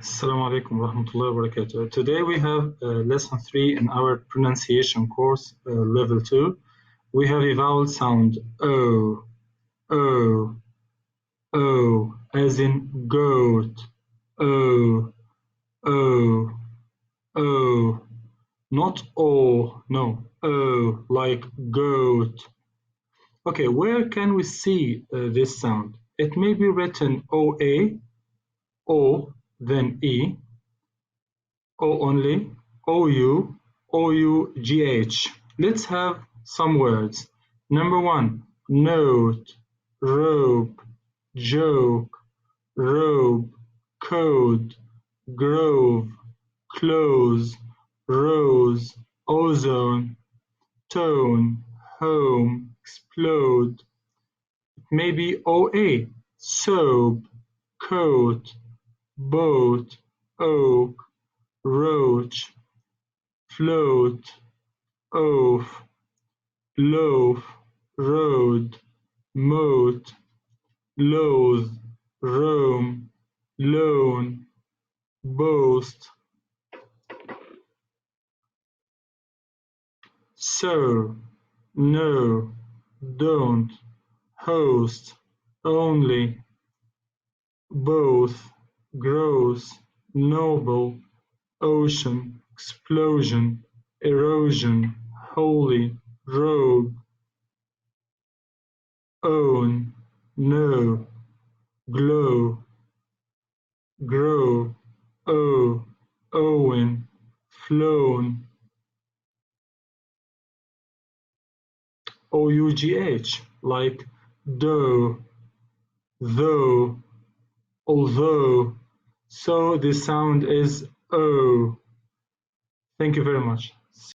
Assalamu alaikum warahmatullahi wabarakatuh. Today we have lesson 3 in our pronunciation course, level 2. We have a vowel sound O, O, O, as in goat, O, O, O, not O, no, O, like goat. Okay, where can we see this sound? It may be written OA, O, then E, O only, OU, OUGH. Let's have some words. Number 1, note, rope, joke, robe, code, grove, close, rose, ozone, tone, home, explode. Maybe OA, soap, coat, boat, oak, roach, float, oaf, loaf, road, moat, loathe, roam, loan, boast, so, no, don't, host, only, both, gross, noble, ocean, explosion, erosion, holy, rogue, own, know, glow, grow, owe, owen, flown, OUGH, like though, though, although. So the sound is O. Thank you very much.